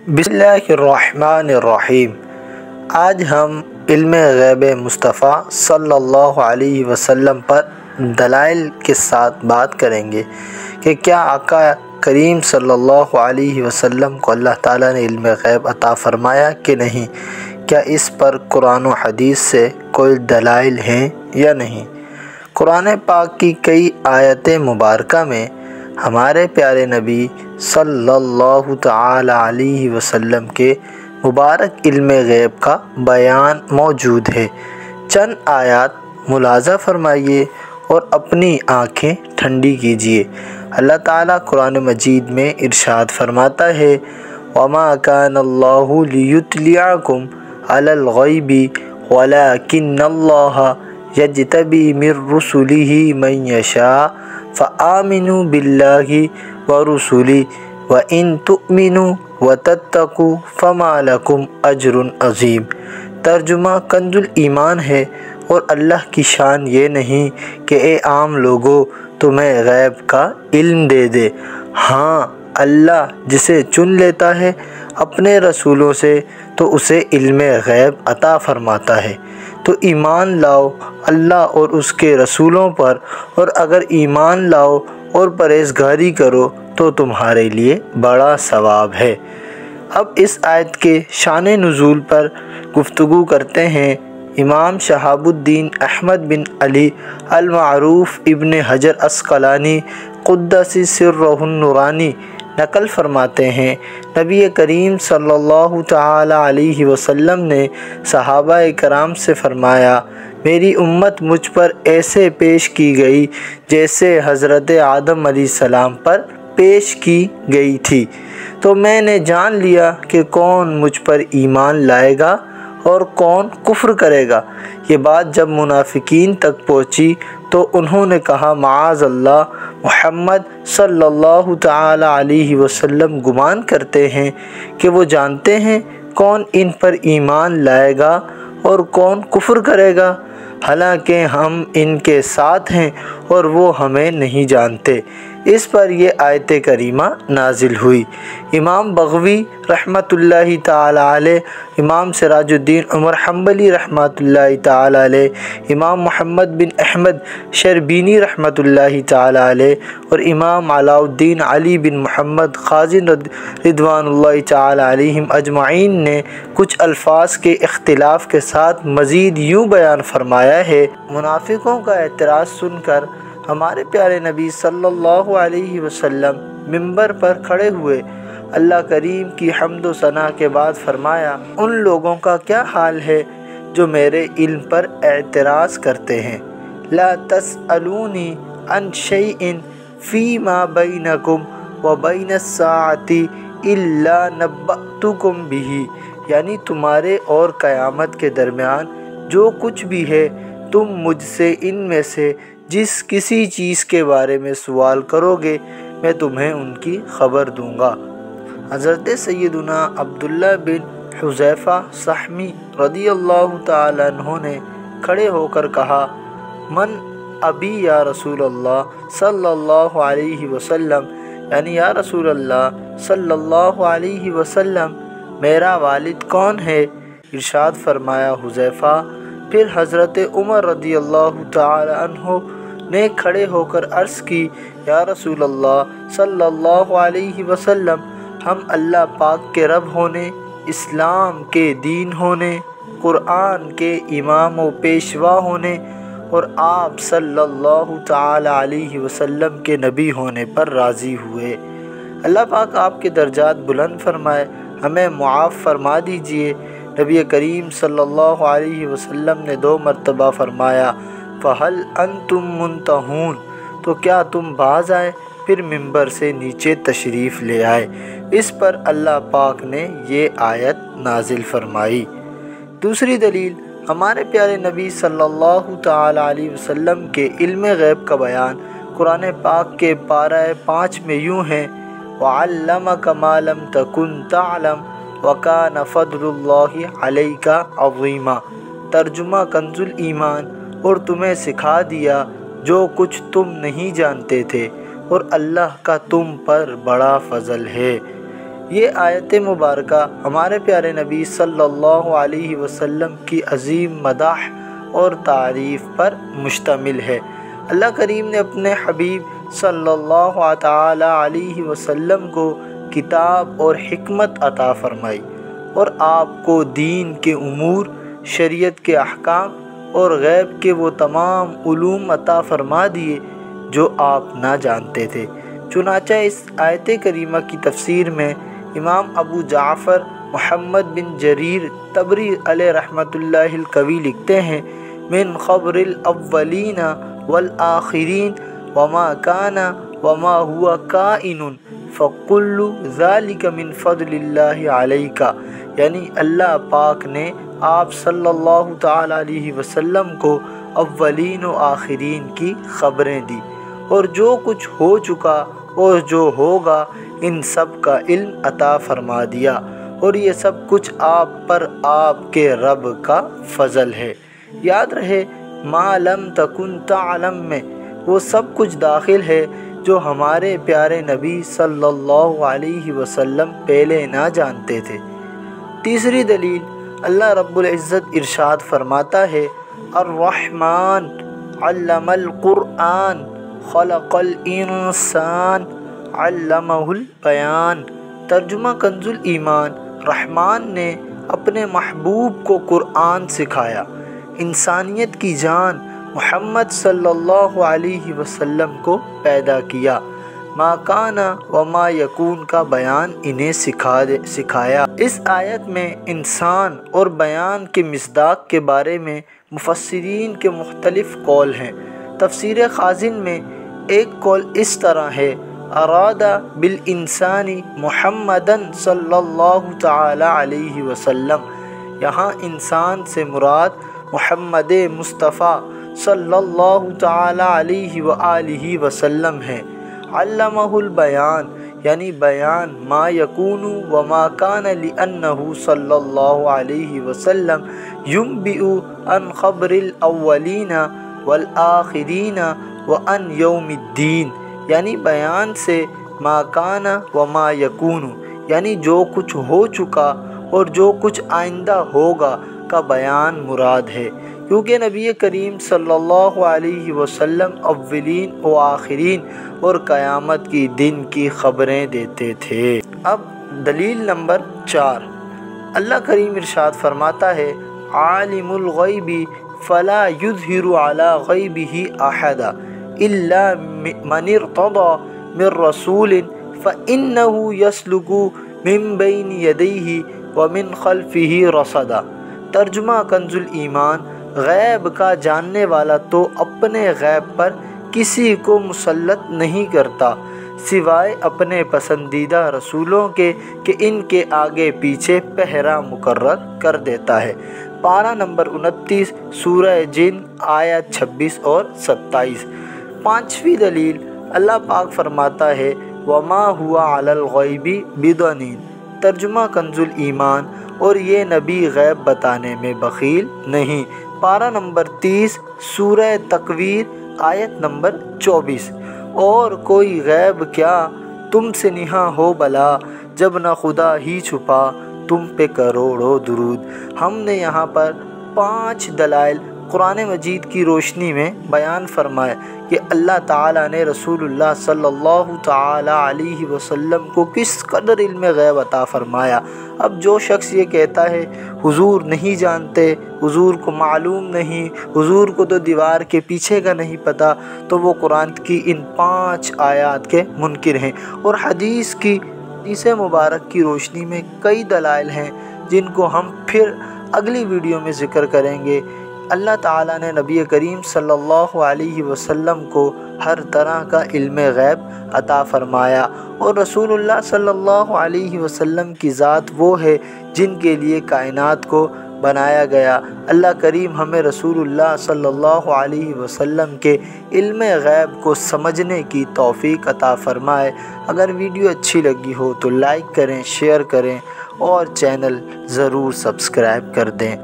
بسم اللہ الرحمن الرحیم۔ آج ہم علم غیب مصطفیٰ صلی اللہ علیہ وسلم پر دلائل کے ساتھ بات کریں گے کہ کیا آقا کریم صلی اللہ علیہ وسلم کو اللہ تعالیٰ نے علم غیب عطا فرمایا کہ نہیں، کیا اس پر قرآن و حدیث سے کوئی دلائل ہیں یا نہیں۔ قرآن پاک کی کئی آیت مبارکہ میں ہمارے پیارے نبی صلی اللہ تعالی علیہ وسلم کے مبارک علم غیب کا بیان موجود ہے۔ چند آیات ملاحظہ فرمائیے اور اپنی آنکھیں ٹھنڈی کیجیے۔ اللہ تعالیٰ قرآن مجید میں ارشاد فرماتا ہے، وَمَا كَانَ اللَّهُ لِيُطْلِعَكُمْ عَلَى الْغَيْبِ وَلَكِنَّ اللَّهَ يَجْتَبِي مِن رُّسُلِهِ مَن يَشَاءُ فَآمِنُوا بِاللَّهِ وَرُسُلِهِ وَإِن تُؤْمِنُوا وَتَتَّقُوا فَمَا لَكُمْ أَجْرٌ عَظِيمٌ۔ ترجمہ کنز ایمان ہے، اور اللہ کی شان یہ نہیں کہ اے عام لوگو تمہیں غیب کا علم دے دے، ہاں اللہ جسے چن لیتا ہے اپنے رسولوں سے تو اسے علم غیب عطا فرماتا ہے۔ تو ایمان لاؤ اللہ اور اس کے رسولوں پر، اور اگر ایمان لاؤ اور پرہیزگاری کرو تو تمہارے لیے بڑا ثواب ہے۔ اب اس آیت کے شان نزول پر گفتگو کرتے ہیں۔ امام شہاب الدین احمد بن علی المعروف ابن حجر عسقلانی قدس سرہ النورانی نقل فرماتے ہیں، نبی کریم صلی اللہ تعالی علیہ وسلم نے صحابہ کرام سے فرمایا، میری امت مجھ پر ایسے پیش کی گئی جیسے حضرت آدم علیہ السلام پر پیش کی گئی تھی، تو میں نے جان لیا کہ کون مجھ پر ایمان لائے گا اور کون کفر کرے گا۔ یہ بات جب منافقین تک پہنچی تو انہوں نے کہا، معاذ اللہ، محمد صلی اللہ تعالی علیہ وسلم گمان کرتے ہیں کہ وہ جانتے ہیں کون ان پر ایمان لائے گا اور کون کفر کرے گا، حالانکہ ہم ان کے ساتھ ہیں اور وہ ہمیں نہیں جانتے۔ اس پر یہ آیت کریمہ نازل ہوئی۔ امام بغوی رحمۃ اللہ تعالی علیہ، امام سراج الدین عمر حنبلی رحمۃ اللہ تعالی علیہ، امام محمد بن احمد شربینی رحمۃ اللہ تعالی علیہ اور امام علاء الدین علی بن محمد خازن رضوان اللہ تعالی علیہم اجمعین نے کچھ الفاظ کے اختلاف کے ساتھ مزید یوں بیان فرمایا ہے، منافقوں کا اعتراض سن کر ہمارے پیارے نبی صلی اللہ علیہ وسلم منبر پر کھڑے ہوئے، اللہ کریم کی حمد و ثنا کے بعد فرمایا، ان لوگوں کا کیا حال ہے جو میرے علم پر اعتراض کرتے ہیں، لا تسألونی عن شیء فیما بینکم وبین الساعة الا نبأتکم بہ، یعنی تمہارے اور قیامت کے درمیان جو کچھ بھی ہے تم مجھ سے ان میں سے جس کسی چیز کے بارے میں سوال کرو گے میں تمہیں ان کی خبر دوں گا۔ حضرت سیدنا عبداللہ بن حذیفہ سہمی رضی اللہ تعالیٰ عنہ نے کھڑے ہو کر کہا، من ابی یا رسول اللہ صلی اللہ علیہ وسلم، یعنی یا رسول اللہ صلی اللہ علیہ وسلم میرا والد کون ہے؟ ارشاد فرمایا حذیفہ۔ پھر حضرت عمر رضی اللہ تعالی عنہ نے کھڑے ہو کر عرض کی، یا رسول اللہ صلی اللہ علیہ وسلم، ہم اللہ پاک کے رب ہونے، اسلام کے دین ہونے، قرآن کے امام و پیشوا ہونے اور آپ صلی اللہ تعالی علیہ وسلم کے نبی ہونے پر راضی ہوئے۔ اللہ پاک آپ کے درجات بلند فرمائے، ہمیں معاف فرما دیجئے۔ نبی کریم صلی اللہ علیہ وسلم نے 2 مرتبہ فرمایا، فَهَلْ أَنْتُمْ مُنْتَهُونَ، تو کیا تم باز آئے؟ پھر منبر سے نیچے تشریف لے آئے۔ اس پر اللہ پاک نے یہ آیت نازل فرمائی۔ دوسری دلیل، ہمارے پیارے نبی صلی اللہ تعالی علیہ وسلم کے علم غیب کا بیان قرآن پاک کے پارہ 5 میں یوں ہے، وَعَلَّمَكَ مَا لَمْ تَكُنْ تَعْلَمْ وَكَانَ فَضْلُ اللَّهِ عَلَيْكَ عَظِيمًا۔ ترجمہ کنز ایمان، اور تمہیں سکھا دیا جو کچھ تم نہیں جانتے تھے، اور اللہ کا تم پر بڑا فضل ہے۔ یہ آیت مبارکہ ہمارے پیارے نبی صلی اللہ علیہ وسلم کی عظیم مدح اور تعریف پر مشتمل ہے۔ اللہ کریم نے اپنے حبیب صلی اللہ تعالی علیہ وسلم کو کتاب اور حکمت عطا فرمائی اور آپ کو دین کے امور، شریعت کے احکام اور غیب کے وہ تمام علوم عطا فرما دیے جو آپ نہ جانتے تھے۔ چنانچہ اس آیت کریمہ کی تفسیر میں امام ابو جعفر محمد بن جریر طبری علیہ رحمۃ اللہ القوی لکھتے ہیں، من خبر الاولین والآخرین وما کان وما هو کائن فکل ذلک من فضل اللہ علیک، یعنی اللہ پاک نے آپ صلی اللہ تعالی علیہ وسلم کو اولین و آخرین کی خبریں دی اور جو کچھ ہو چکا اور جو ہوگا ان سب کا علم عطا فرما دیا، اور یہ سب کچھ آپ پر آپ کے رب کا فضل ہے۔ یاد رہے ما لم تکن تعلم میں وہ سب کچھ داخل ہے جو ہمارے پیارے نبی صلی اللہ علیہ وسلم پہلے نہ جانتے تھے۔ تیسری دلیل، اللہ رب العزت ارشاد فرماتا ہے، الرحمن علم القرآن خلق الانسان علمہ البیان۔ ترجمہ کنز الایمان، رحمان نے اپنے محبوب کو قرآن سکھایا، انسانیت کی جان محمد صلی اللہ علیہ وسلم کو پیدا کیا، ما کان و ما یکون کا بیان انہیں سکھایا۔ اس آیت میں انسان اور بیان کے مصداق کے بارے میں مفسرین کے مختلف قول ہیں۔ تفسیر خازن میں ایک قول اس طرح ہے، اراد بالانسان محمدً صلی اللہ تعالی علیہ وسلم، یہاں انسان سے مراد محمد مصطفیٰ صلی اللہ تعالی علیہ وآلہ وسلم ہے۔ علمہ البیان یعنی بیان ما یکون وما کان لأنہ صلی اللہ علیہ وسلم ینبئ عن خبر الاولین والآخرین وعن یوم الدین، یعنی بیان سے ما کان وما یکون یعنی جو کچھ ہو چکا اور جو کچھ آئندہ ہوگا کا بیان مراد ہے، کیونکہ نبی کریم صلی اللہ علیہ وسلم اولین و آخرین اور قیامت کی دن کی خبریں دیتے تھے۔ اب دلیل نمبر 4، اللہ کریم ارشاد فرماتا ہے، عالم الغیب فلا یظہر علی غیبہ احدا الا من ارتضی من رسول فإنہ یسلک من بین یدیہ ومن خلفہ رصدا۔ ترجمہ کنز الایمان، غیب کا جاننے والا تو اپنے غیب پر کسی کو مسلط نہیں کرتا سوائے اپنے پسندیدہ رسولوں کے کہ ان کے آگے پیچھے پہرا مقرر کر دیتا ہے۔ پارہ نمبر 29 سورہ جن آیت 26 اور 27۔ پانچویں دلیل، اللہ پاک فرماتا ہے، وما هو علی الغیب بضنین۔ ترجمہ کنز الایمان، اور یہ نبی غیب بتانے میں بخیل نہیں۔ پارہ نمبر 30 سورہ تکویر آیت نمبر 24۔ اور کوئی غیب کیا تم سے نہاں ہو بلا، جب نہ خدا ہی چھپا تم پہ کروڑوں درود۔ ہم نے یہاں پر 5 دلائل قرآن مجید کی روشنی میں بیان فرمائے کہ اللہ تعالیٰ نے رسول اللہ صلی اللہ تعالی علیہ وسلم کو کس قدر علم غیب عطا فرمایا۔ اب جو شخص یہ کہتا ہے حضور نہیں جانتے، حضور کو معلوم نہیں، حضور کو تو دیوار کے پیچھے کا نہیں پتہ، تو وہ قرآن کی ان 5 آیات کے منکر ہیں۔ اور حدیث مبارک کی روشنی میں کئی دلائل ہیں جن کو ہم پھر اگلی ویڈیو میں ذکر کریں گے۔ اللہ تعالیٰ نے نبی کریم صلی اللہ علیہ وسلم کو ہر طرح کا علم غیب عطا فرمایا، اور رسول اللہ صلی اللہ علیہ وسلم کی ذات وہ ہے جن کے لیے کائنات کو بنایا گیا۔ اللہ کریم ہمیں رسول اللہ صلی اللہ علیہ وسلم کے علم غیب کو سمجھنے کی توفیق عطا فرمائے۔ اگر ویڈیو اچھی لگی ہو تو لائک کریں، شیئر کریں اور چینل ضرور سبسکرائب کر دیں۔